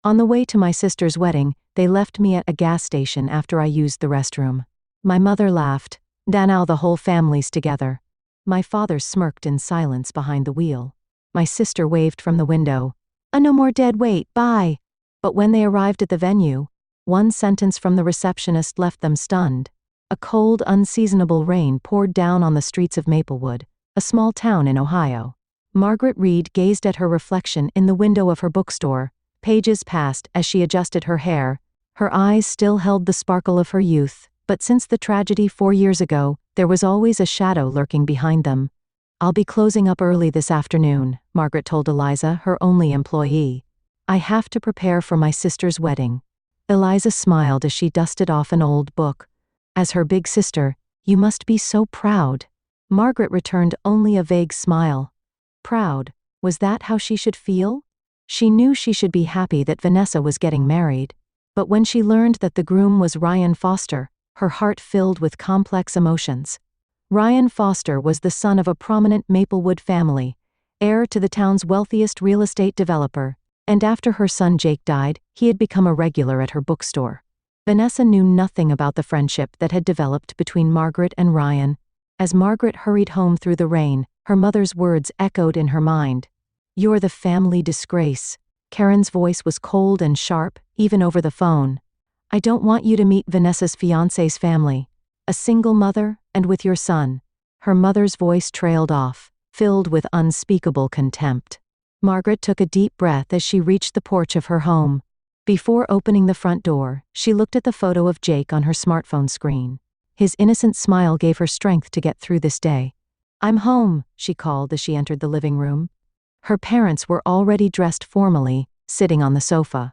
On the way to my sister's wedding, they left me at a gas station after I used the restroom. My mother laughed. Now the whole family's together. My father smirked in silence behind the wheel. My sister waved from the window. No more dead weight, bye. But when they arrived at the venue, one sentence from the receptionist left them stunned. A cold, unseasonable rain poured down on the streets of Maplewood, a small town in Ohio. Margaret Reed gazed at her reflection in the window of her bookstore. Pages passed as she adjusted her hair. Her eyes still held the sparkle of her youth, but since the tragedy 4 years ago, there was always a shadow lurking behind them. I'll be closing up early this afternoon, Margaret told Eliza, her only employee. I have to prepare for my sister's wedding. Eliza smiled as she dusted off an old book. As her big sister, you must be so proud. Margaret returned only a vague smile. Proud, was that how she should feel? She knew she should be happy that Vanessa was getting married. But when she learned that the groom was Ryan Foster, her heart filled with complex emotions. Ryan Foster was the son of a prominent Maplewood family, heir to the town's wealthiest real estate developer, and after her son Jake died, he had become a regular at her bookstore. Vanessa knew nothing about the friendship that had developed between Margaret and Ryan. As Margaret hurried home through the rain, her mother's words echoed in her mind. You're the family disgrace. Karen's voice was cold and sharp, even over the phone. I don't want you to meet Vanessa's fiancé's family. A single mother, and with your son. Her mother's voice trailed off, filled with unspeakable contempt. Margaret took a deep breath as she reached the porch of her home. Before opening the front door, she looked at the photo of Jake on her smartphone screen. His innocent smile gave her strength to get through this day. I'm home, she called as she entered the living room. Her parents were already dressed formally, sitting on the sofa.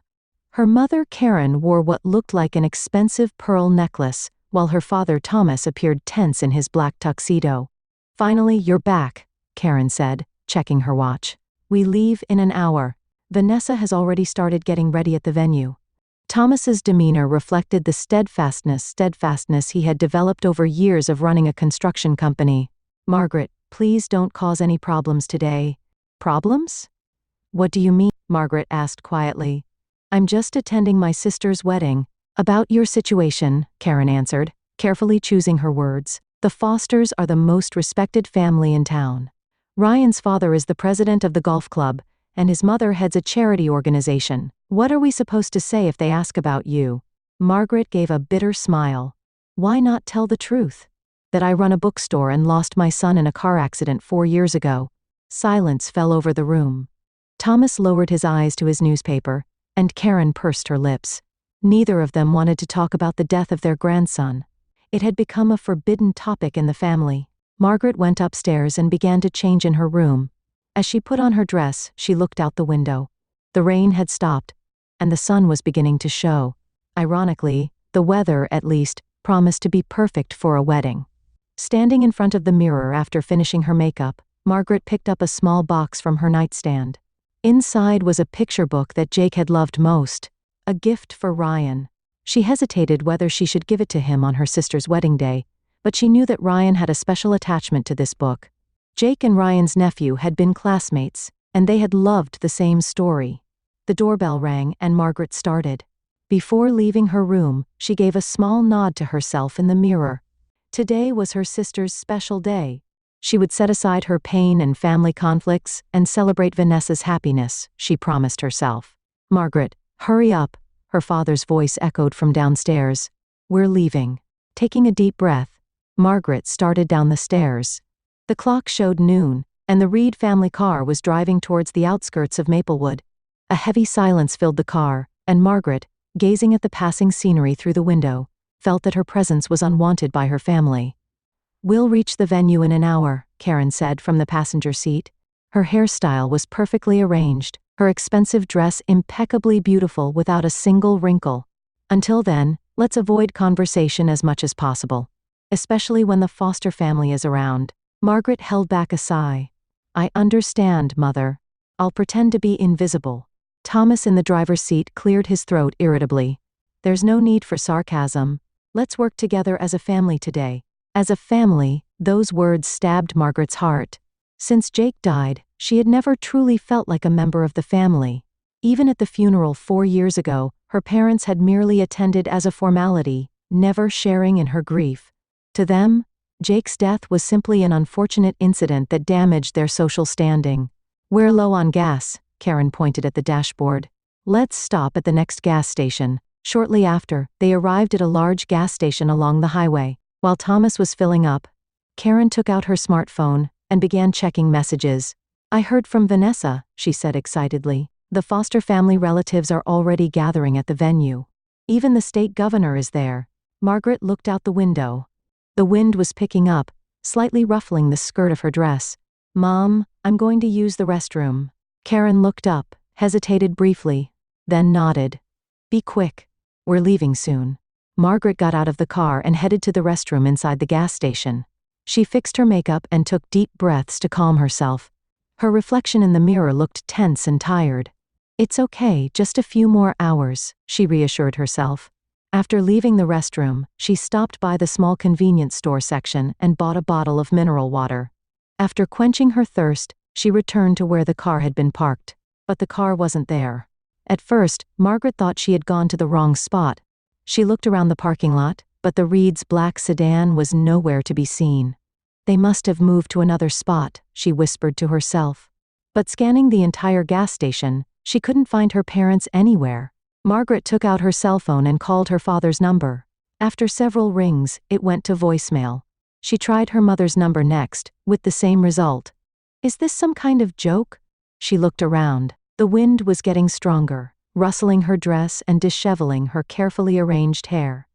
Her mother, Karen, wore what looked like an expensive pearl necklace, while her father, Thomas, appeared tense in his black tuxedo. Finally, you're back, Karen said, checking her watch. We leave in an hour. Vanessa has already started getting ready at the venue. Thomas's demeanor reflected the steadfastness he had developed over years of running a construction company. Margaret, please don't cause any problems today. Problems? What do you mean? Margaret asked quietly. I'm just attending my sister's wedding. About your situation, Karen answered, carefully choosing her words. The Fosters are the most respected family in town. Ryan's father is the president of the golf club, and his mother heads a charity organization. What are we supposed to say if they ask about you? Margaret gave a bitter smile. Why not tell the truth? That I run a bookstore and lost my son in a car accident 4 years ago. Silence fell over the room. Thomas lowered his eyes to his newspaper, and Karen pursed her lips. Neither of them wanted to talk about the death of their grandson. It had become a forbidden topic in the family. Margaret went upstairs and began to change in her room. As she put on her dress, she looked out the window. The rain had stopped, and the sun was beginning to show. Ironically, the weather, at least, promised to be perfect for a wedding. Standing in front of the mirror after finishing her makeup, Margaret picked up a small box from her nightstand. Inside was a picture book that Jake had loved most, a gift for Ryan. She hesitated whether she should give it to him on her sister's wedding day, but she knew that Ryan had a special attachment to this book. Jake and Ryan's nephew had been classmates, and they had loved the same story. The doorbell rang and Margaret started. Before leaving her room, she gave a small nod to herself in the mirror. Today was her sister's special day. She would set aside her pain and family conflicts and celebrate Vanessa's happiness, she promised herself. Margaret, hurry up, her father's voice echoed from downstairs. We're leaving. Taking a deep breath, Margaret started down the stairs. The clock showed noon, and the Reed family car was driving towards the outskirts of Maplewood. A heavy silence filled the car, and Margaret, gazing at the passing scenery through the window, felt that her presence was unwanted by her family. We'll reach the venue in an hour, Karen said from the passenger seat. Her hairstyle was perfectly arranged, her expensive dress impeccably beautiful without a single wrinkle. Until then, let's avoid conversation as much as possible. Especially when the Foster family is around. Margaret held back a sigh. I understand, Mother. I'll pretend to be invisible. Thomas in the driver's seat cleared his throat irritably. There's no need for sarcasm. Let's work together as a family today. As a family, those words stabbed Margaret's heart. Since Jake died, she had never truly felt like a member of the family. Even at the funeral 4 years ago, her parents had merely attended as a formality, never sharing in her grief. To them, Jake's death was simply an unfortunate incident that damaged their social standing. "We're low on gas," Karen pointed at the dashboard. "Let's stop at the next gas station." Shortly after, they arrived at a large gas station along the highway. While Thomas was filling up, Karen took out her smartphone and began checking messages. "I heard from Vanessa," she said excitedly. "The Foster family relatives are already gathering at the venue. Even the state governor is there." Margaret looked out the window. The wind was picking up, slightly ruffling the skirt of her dress. "Mom, I'm going to use the restroom." Karen looked up, hesitated briefly, then nodded. "Be quick. We're leaving soon." Margaret got out of the car and headed to the restroom inside the gas station. She fixed her makeup and took deep breaths to calm herself. Her reflection in the mirror looked tense and tired. "It's okay, just a few more hours," she reassured herself. After leaving the restroom, she stopped by the small convenience store section and bought a bottle of mineral water. After quenching her thirst, she returned to where the car had been parked. But the car wasn't there. At first, Margaret thought she had gone to the wrong spot. She looked around the parking lot, but the Reed's black sedan was nowhere to be seen. "They must have moved to another spot," she whispered to herself. But scanning the entire gas station, she couldn't find her parents anywhere. Margaret took out her cell phone and called her father's number. After several rings, it went to voicemail. She tried her mother's number next, with the same result. "Is this some kind of joke?" She looked around. The wind was getting stronger, rustling her dress and disheveling her carefully arranged hair.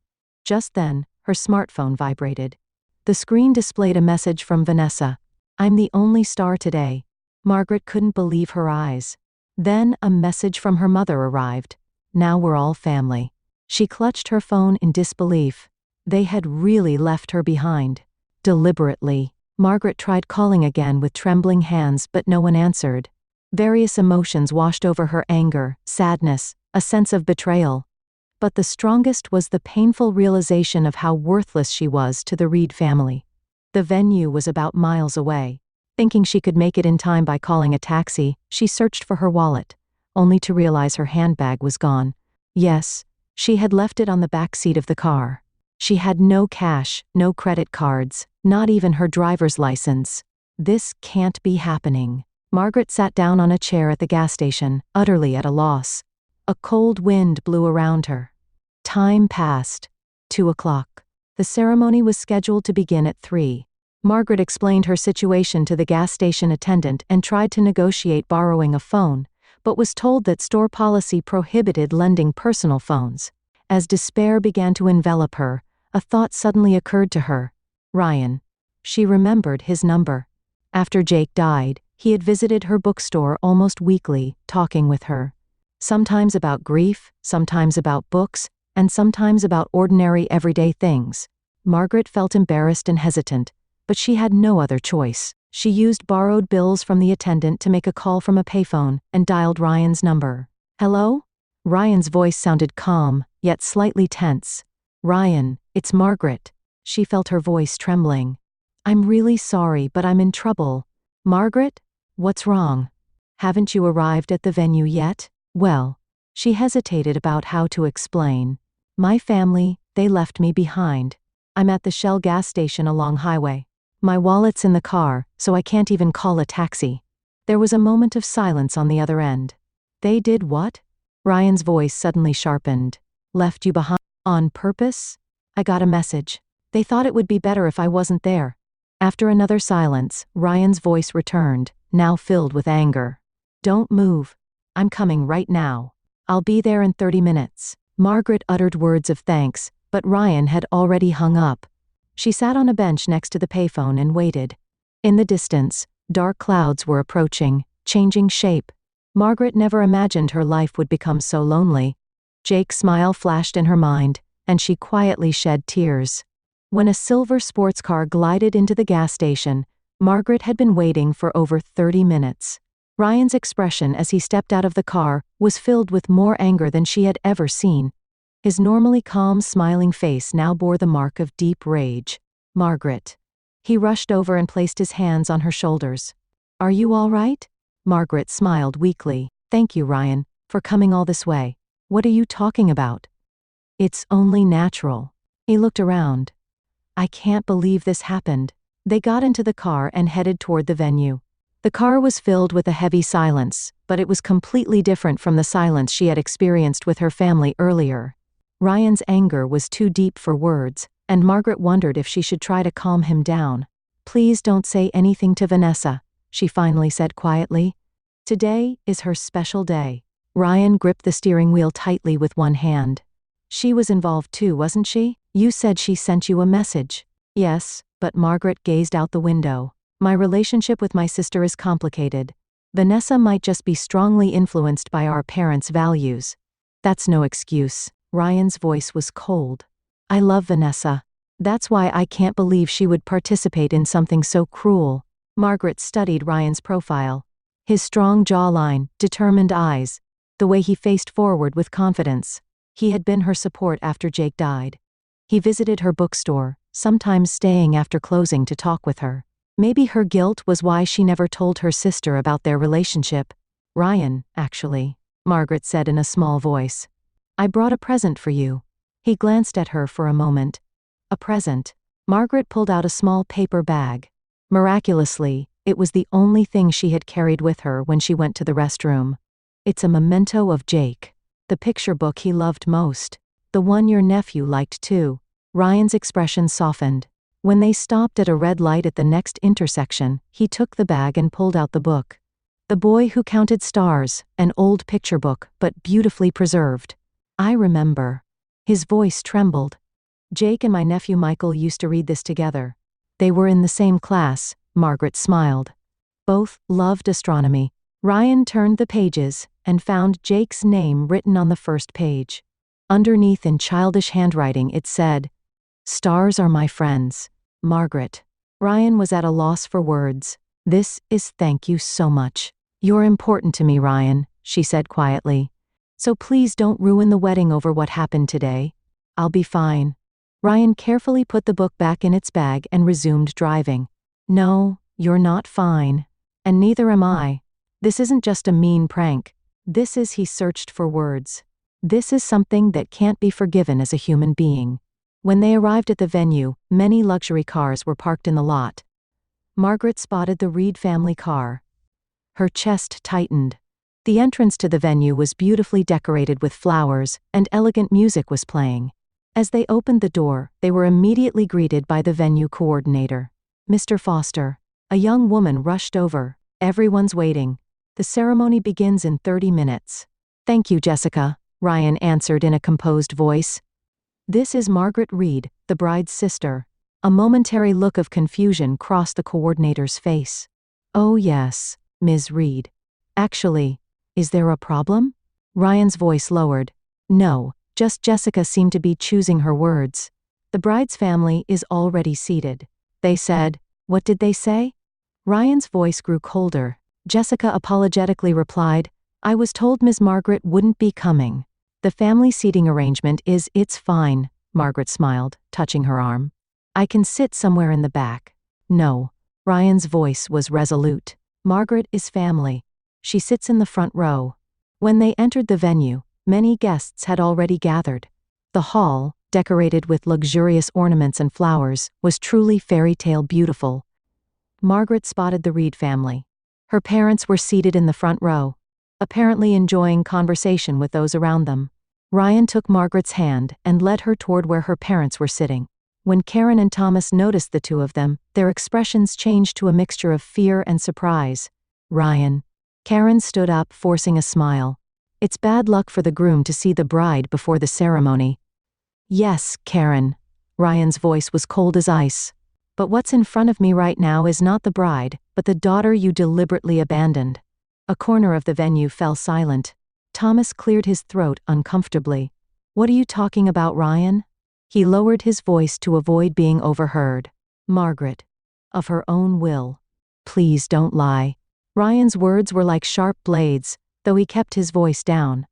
Just then, her smartphone vibrated. The screen displayed a message from Vanessa. "I'm the only star today." Margaret couldn't believe her eyes. Then a message from her mother arrived. "Now we're all family." She clutched her phone in disbelief. They had really left her behind. Deliberately. Margaret tried calling again with trembling hands, but no one answered. Various emotions washed over her: anger, sadness, a sense of betrayal. But the strongest was the painful realization of how worthless she was to the Reed family. The venue was about miles away. Thinking she could make it in time by calling a taxi, she searched for her wallet, only to realize her handbag was gone. Yes, she had left it on the back seat of the car. She had no cash, no credit cards, not even her driver's license. This can't be happening. Margaret sat down on a chair at the gas station, utterly at a loss. A cold wind blew around her. Time passed. 2:00. The ceremony was scheduled to begin at 3. Margaret explained her situation to the gas station attendant and tried to negotiate borrowing a phone, but was told that store policy prohibited lending personal phones. As despair began to envelop her, a thought suddenly occurred to her. Ryan. She remembered his number. After Jake died, he had visited her bookstore almost weekly, talking with her. Sometimes about grief, sometimes about books, and sometimes about ordinary everyday things. Margaret felt embarrassed and hesitant, but she had no other choice. She used borrowed bills from the attendant to make a call from a payphone and dialed Ryan's number. "Hello?" Ryan's voice sounded calm, yet slightly tense. "Ryan, it's Margaret." She felt her voice trembling. "I'm really sorry, but I'm in trouble." "Margaret? What's wrong? Haven't you arrived at the venue yet?" "Well." She hesitated about how to explain. "My family, they left me behind. I'm at the Shell gas station along highway. My wallet's in the car, so I can't even call a taxi." There was a moment of silence on the other end. "They did what?" Ryan's voice suddenly sharpened. "Left you behind? On purpose?" "I got a message. They thought it would be better if I wasn't there." After another silence, Ryan's voice returned, now filled with anger. "Don't move. I'm coming right now. I'll be there in 30 minutes. Margaret uttered words of thanks, but Ryan had already hung up. She sat on a bench next to the payphone and waited. In the distance, dark clouds were approaching, changing shape. Margaret never imagined her life would become so lonely. Jake's smile flashed in her mind, and she quietly shed tears. When a silver sports car glided into the gas station, Margaret had been waiting for over 30 minutes. Ryan's expression as he stepped out of the car was filled with more anger than she had ever seen. His normally calm, smiling face now bore the mark of deep rage. "Margaret." He rushed over and placed his hands on her shoulders. "Are you all right?" Margaret smiled weakly. "Thank you, Ryan. For coming all this way. What are you talking about? It's only natural. He looked around. I can't believe this happened. They got into the car and headed toward the venue. The car was filled with a heavy silence, but it was completely different from the silence she had experienced with her family earlier. Ryan's anger was too deep for words, and Margaret wondered if she should try to calm him down. Please don't say anything to Vanessa, she finally said quietly. Today is her special day. Ryan gripped the steering wheel tightly with one hand. She was involved too, wasn't she? You said she sent you a message. Yes, but Margaret gazed out the window. My relationship with my sister is complicated. Vanessa might just be strongly influenced by our parents' values. That's no excuse. Ryan's voice was cold. I love Vanessa. That's why I can't believe she would participate in something so cruel. Margaret studied Ryan's profile. His strong jawline, determined eyes, the way he faced forward with confidence. He had been her support after Jake died. He visited her bookstore, sometimes staying after closing to talk with her. Maybe her guilt was why she never told her sister about their relationship. Ryan, actually, Margaret said in a small voice. I brought a present for you. He glanced at her for a moment. A present. Margaret pulled out a small paper bag. Miraculously, it was the only thing she had carried with her when she went to the restroom. It's a memento of Jake. The picture book he loved most. The one your nephew liked too. Ryan's expression softened. When they stopped at a red light at the next intersection, he took the bag and pulled out the book. The Boy Who Counted Stars, an old picture book, but beautifully preserved. I remember. His voice trembled. Jake and my nephew Michael used to read this together. They were in the same class, Margaret smiled. Both loved astronomy. Ryan turned the pages and found Jake's name written on the first page. Underneath in childish handwriting it said, Stars are my friends. Margaret. Ryan was at a loss for words. This is thank you so much. You're important to me, Ryan, she said quietly. So please don't ruin the wedding over what happened today. I'll be fine. Ryan carefully put the book back in its bag and resumed driving. No, you're not fine. And neither am I. This isn't just a mean prank. This is, he searched for words. This is something that can't be forgiven as a human being. When they arrived at the venue, many luxury cars were parked in the lot. Margaret spotted the Reed family car. Her chest tightened. The entrance to the venue was beautifully decorated with flowers, and elegant music was playing. As they opened the door, they were immediately greeted by the venue coordinator. Mr. Foster. A young woman rushed over. Everyone's waiting. The ceremony begins in 30 minutes. Thank you, Jessica, Ryan answered in a composed voice. This is Margaret Reed, the bride's sister. A momentary look of confusion crossed the coordinator's face. Oh yes, Ms. Reed. Actually, is there a problem? Ryan's voice lowered. No, just Jessica seemed to be choosing her words. The bride's family is already seated. They said, what did they say? Ryan's voice grew colder. Jessica apologetically replied, I was told Ms. Margaret wouldn't be coming. The family seating arrangement is, it's fine, Margaret smiled, touching her arm. I can sit somewhere in the back. No. Ryan's voice was resolute. Margaret is family. She sits in the front row. When they entered the venue, many guests had already gathered. The hall, decorated with luxurious ornaments and flowers, was truly fairy tale beautiful. Margaret spotted the Reed family. Her parents were seated in the front row, apparently enjoying conversation with those around them. Ryan took Margaret's hand and led her toward where her parents were sitting. When Karen and Thomas noticed the two of them, their expressions changed to a mixture of fear and surprise. Ryan. Karen stood up, forcing a smile. It's bad luck for the groom to see the bride before the ceremony. Yes, Karen. Ryan's voice was cold as ice. But what's in front of me right now is not the bride, but the daughter you deliberately abandoned. A corner of the venue fell silent. Thomas cleared his throat uncomfortably. What are you talking about, Ryan? He lowered his voice to avoid being overheard. Margaret. Of her own will. Please don't lie. Ryan's words were like sharp blades, though he kept his voice down.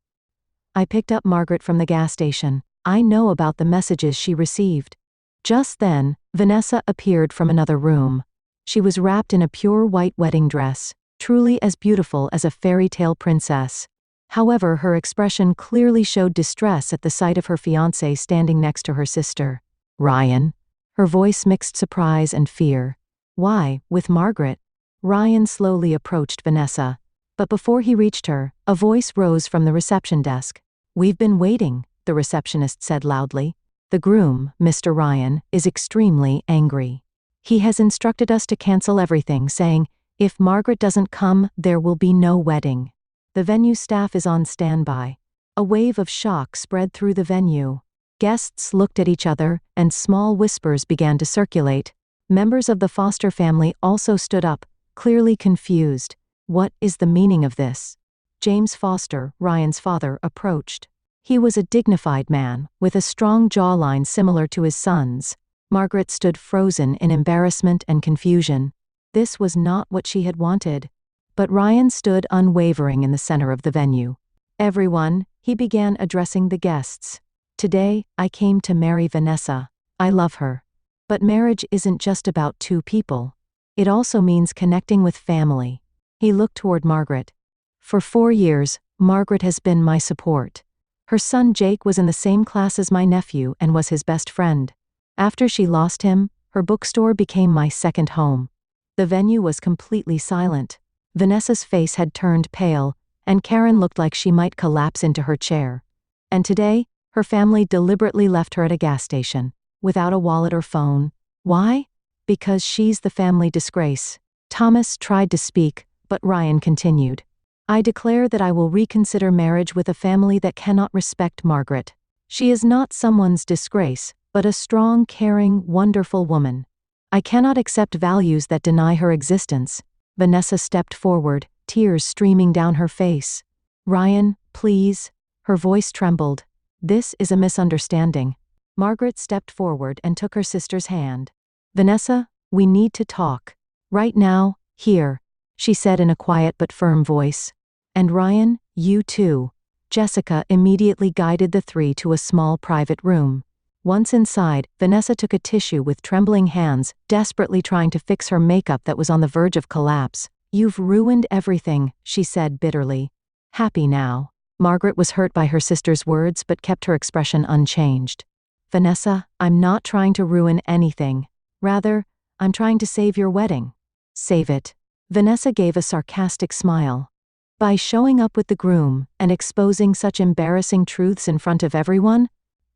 I picked up Margaret from the gas station. I know about the messages she received. Just then, Vanessa appeared from another room. She was wrapped in a pure white wedding dress, truly as beautiful as a fairy tale princess. However, her expression clearly showed distress at the sight of her fiancé standing next to her sister. Ryan? Her voice mixed surprise and fear. Why, with Margaret? Ryan slowly approached Vanessa. But before he reached her, a voice rose from the reception desk. "We've been waiting," the receptionist said loudly. "The groom, Mr. Ryan, is extremely angry. He has instructed us to cancel everything, saying, if Margaret doesn't come, there will be no wedding. The venue staff is on standby." A wave of shock spread through the venue. Guests looked at each other, and small whispers began to circulate. Members of the Foster family also stood up, clearly confused. What is the meaning of this? James Foster, Ryan's father, approached. He was a dignified man, with a strong jawline similar to his son's. Margaret stood frozen in embarrassment and confusion. This was not what she had wanted. But Ryan stood unwavering in the center of the venue. "Everyone," he began addressing the guests. "Today, I came to marry Vanessa. I love her. But marriage isn't just about two people. It also means connecting with family." He looked toward Margaret. "For 4 years, Margaret has been my support. Her son Jake was in the same class as my nephew and was his best friend. After she lost him, her bookstore became my second home." The venue was completely silent. Vanessa's face had turned pale, and Karen looked like she might collapse into her chair. And today, her family deliberately left her at a gas station, without a wallet or phone. Why? Because she's the family disgrace. Thomas tried to speak, but Ryan continued. "I declare that I will reconsider marriage with a family that cannot respect Margaret. She is not someone's disgrace, but a strong, caring, wonderful woman. I cannot accept values that deny her existence." Vanessa stepped forward, tears streaming down her face. "Ryan, please." Her voice trembled. "This is a misunderstanding." Margaret stepped forward and took her sister's hand. "Vanessa, we need to talk. Right now, here," she said in a quiet but firm voice. "And Ryan, you too." Jessica immediately guided the three to a small private room. Once inside, Vanessa took a tissue with trembling hands, desperately trying to fix her makeup that was on the verge of collapse. "You've ruined everything," she said bitterly. "Happy now?" Margaret was hurt by her sister's words but kept her expression unchanged. "Vanessa, I'm not trying to ruin anything. Rather, I'm trying to save your wedding." "Save it." Vanessa gave a sarcastic smile. "By showing up with the groom and exposing such embarrassing truths in front of everyone?"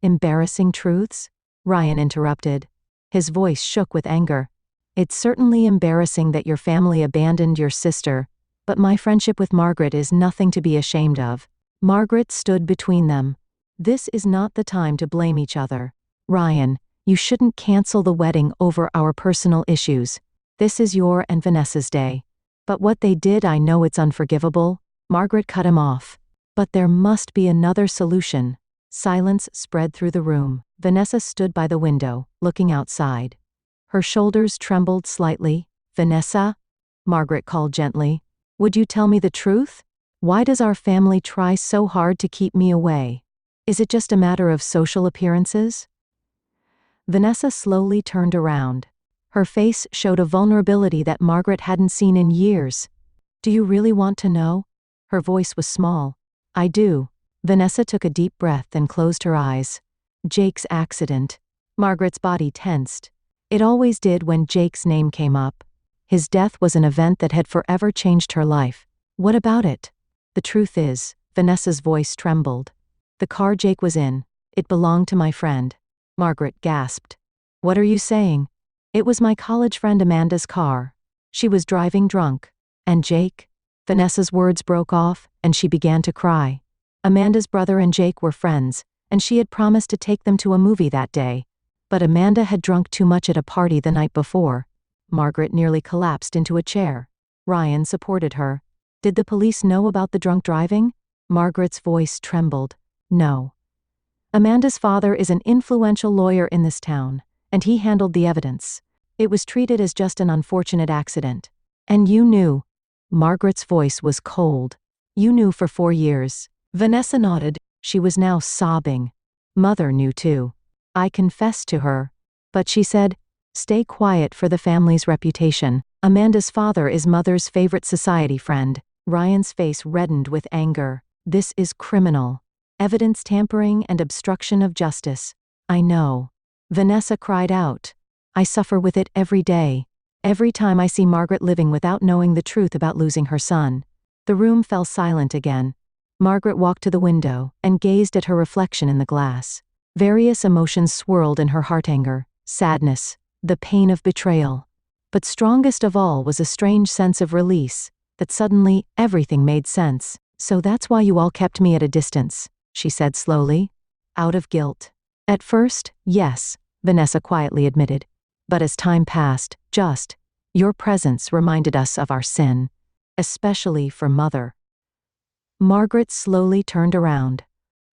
"Embarrassing truths?" Ryan interrupted. His voice shook with anger. "It's certainly embarrassing that your family abandoned your sister, but my friendship with Margaret is nothing to be ashamed of." Margaret stood between them. "This is not the time to blame each other. Ryan, you shouldn't cancel the wedding over our personal issues. This is your and Vanessa's day." "But what they did, I know it's unforgivable." Margaret cut him off. "But there must be another solution." Silence spread through the room. Vanessa stood by the window, looking outside. Her shoulders trembled slightly. "Vanessa?" Margaret called gently. "Would you tell me the truth? Why does our family try so hard to keep me away? Is it just a matter of social appearances?" Vanessa slowly turned around. Her face showed a vulnerability that Margaret hadn't seen in years. "Do you really want to know?" Her voice was small. "I do." Vanessa took a deep breath and closed her eyes. "Jake's accident." Margaret's body tensed. It always did when Jake's name came up. His death was an event that had forever changed her life. "What about it?" "The truth is," Vanessa's voice trembled. "The car Jake was in, it belonged to my friend." Margaret gasped. "What are you saying?" "It was my college friend Amanda's car. She was driving drunk. And Jake?" Vanessa's words broke off, and she began to cry. Amanda's brother and Jake were friends, and she had promised to take them to a movie that day. But Amanda had drunk too much at a party the night before. Margaret nearly collapsed into a chair. Ryan supported her. "Did the police know about the drunk driving?" Margaret's voice trembled. "No. Amanda's father is an influential lawyer in this town, and he handled the evidence. It was treated as just an unfortunate accident. And you knew." Margaret's voice was cold. "You knew for 4 years." Vanessa nodded. She was now sobbing. "Mother knew too. I confessed to her. But she said, 'Stay quiet for the family's reputation. Amanda's father is Mother's favorite society friend.'" Ryan's face reddened with anger. This is criminal. Evidence tampering and obstruction of justice. I know. Vanessa cried out. I suffer with it every day. Every time I see Margaret living without knowing the truth about losing her son. The room fell silent again. Margaret walked to the window and gazed at her reflection in the glass. Various emotions swirled in her heart: anger, sadness, the pain of betrayal. But strongest of all was a strange sense of release, that suddenly everything made sense. So that's why you all kept me at a distance, she said slowly. Out of guilt. At first, yes, Vanessa quietly admitted. But as time passed, your presence reminded us of our sin. Especially for Mother. Margaret slowly turned around.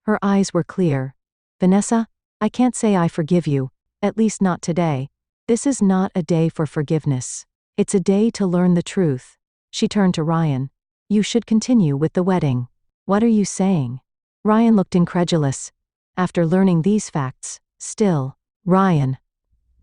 Her eyes were clear. Vanessa, I can't say I forgive you, at least not today. This is not a day for forgiveness. It's a day to learn the truth. She turned to Ryan. You should continue with the wedding. What are you saying? Ryan looked incredulous. After learning these facts, still, Ryan.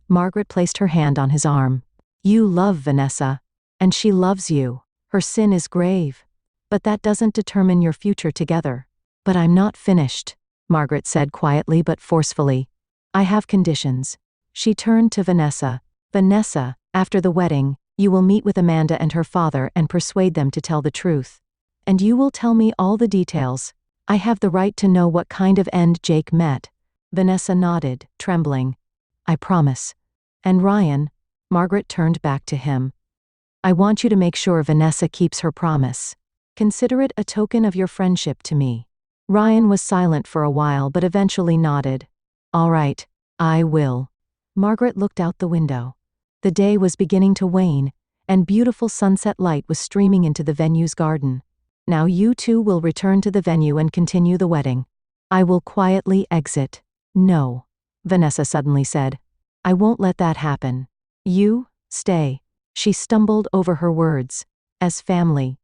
Margaret placed her hand on his arm. You love Vanessa. And she loves you. Her sin is grave. But that doesn't determine your future together. But I'm not finished, Margaret said quietly but forcefully. I have conditions. She turned to Vanessa. Vanessa, after the wedding, you will meet with Amanda and her father and persuade them to tell the truth. And you will tell me all the details. I have the right to know what kind of end Jake met. Vanessa nodded, trembling. I promise. And Ryan, Margaret turned back to him. I want you to make sure Vanessa keeps her promise. Consider it a token of your friendship to me. Ryan was silent for a while but eventually nodded. All right, I will. Margaret looked out the window. The day was beginning to wane, and beautiful sunset light was streaming into the venue's garden. Now you two will return to the venue and continue the wedding. I will quietly exit. No, Vanessa suddenly said. I won't let that happen. You, stay. She stumbled over her words. As family.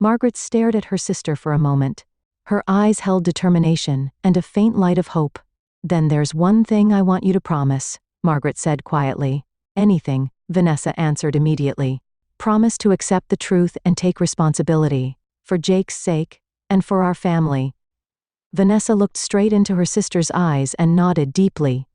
Margaret stared at her sister for a moment. Her eyes held determination and a faint light of hope. Then there's one thing I want you to promise, Margaret said quietly. Anything, Vanessa answered immediately. Promise to accept the truth and take responsibility. For Jake's sake, and for our family. Vanessa looked straight into her sister's eyes and nodded deeply.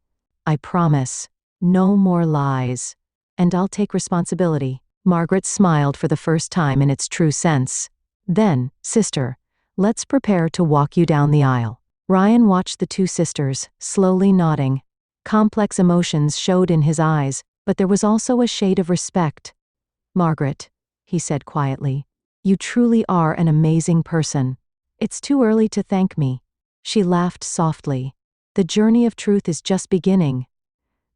I promise. No more lies. And I'll take responsibility. Margaret smiled for the first time in its true sense. Then, sister, let's prepare to walk you down the aisle. Ryan watched the two sisters, slowly nodding. Complex emotions showed in his eyes, but there was also a shade of respect. Margaret, he said quietly, you truly are an amazing person. It's too early to thank me. She laughed softly. The journey of truth is just beginning.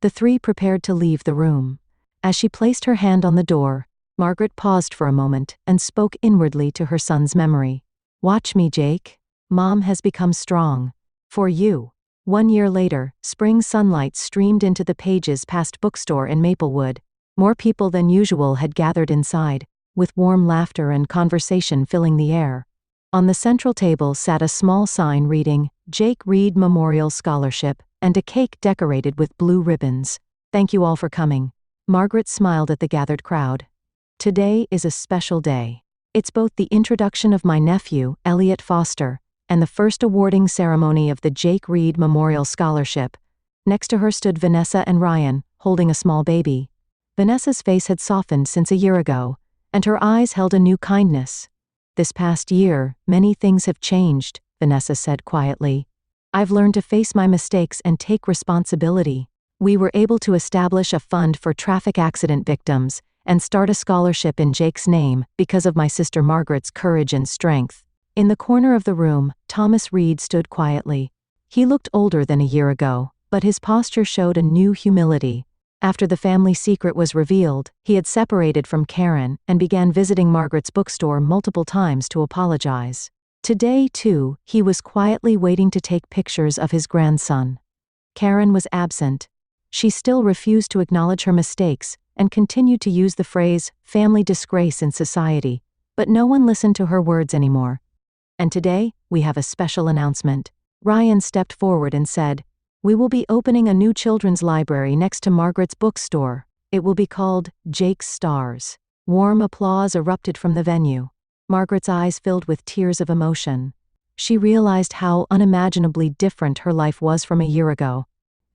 The three prepared to leave the room. As she placed her hand on the door, Margaret paused for a moment and spoke inwardly to her son's memory. Watch me, Jake. Mom has become strong. For you. 1 year later, spring sunlight streamed into the pages past bookstore in Maplewood. More people than usual had gathered inside, with warm laughter and conversation filling the air. On the central table sat a small sign reading, Jake Reed Memorial Scholarship, and a cake decorated with blue ribbons. Thank you all for coming. Margaret smiled at the gathered crowd. Today is a special day. It's both the introduction of my nephew, Elliot Foster, and the first awarding ceremony of the Jake Reed Memorial Scholarship. Next to her stood Vanessa and Ryan, holding a small baby. Vanessa's face had softened since a year ago, and her eyes held a new kindness. This past year, many things have changed, Vanessa said quietly. I've learned to face my mistakes and take responsibility. We were able to establish a fund for traffic accident victims and start a scholarship in Jake's name because of my sister Margaret's courage and strength. In the corner of the room, Thomas Reed stood quietly. He looked older than a year ago, but his posture showed a new humility. After the family secret was revealed, he had separated from Karen and began visiting Margaret's bookstore multiple times to apologize. Today, too, he was quietly waiting to take pictures of his grandson. Karen was absent. She still refused to acknowledge her mistakes and continued to use the phrase, family disgrace in society, but no one listened to her words anymore. And today, we have a special announcement. Ryan stepped forward and said, we will be opening a new children's library next to Margaret's bookstore. It will be called Jake's Stars. Warm applause erupted from the venue. Margaret's eyes filled with tears of emotion. She realized how unimaginably different her life was from a year ago.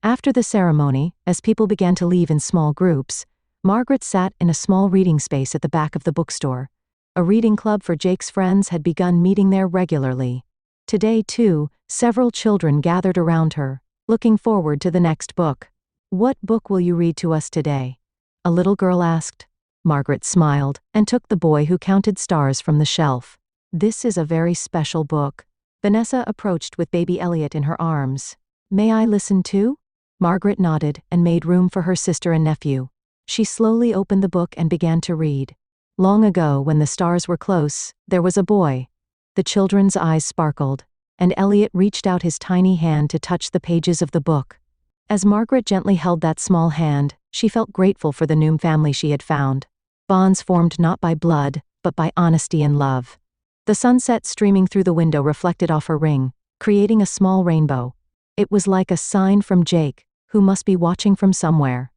After the ceremony, as people began to leave in small groups, Margaret sat in a small reading space at the back of the bookstore. A reading club for Jake's friends had begun meeting there regularly. Today, too, several children gathered around her, looking forward to the next book. "What book will you read to us today?" a little girl asked. Margaret smiled and took the boy who counted stars from the shelf. "This is a very special book." Vanessa approached with baby Elliot in her arms. "May I listen too?" Margaret nodded and made room for her sister and nephew. She slowly opened the book and began to read. Long ago, when the stars were close, there was a boy. The children's eyes sparkled, and Elliot reached out his tiny hand to touch the pages of the book. As Margaret gently held that small hand, she felt grateful for the new family she had found. Bonds formed not by blood, but by honesty and love. The sunset streaming through the window reflected off her ring, creating a small rainbow. It was like a sign from Jake, who must be watching from somewhere.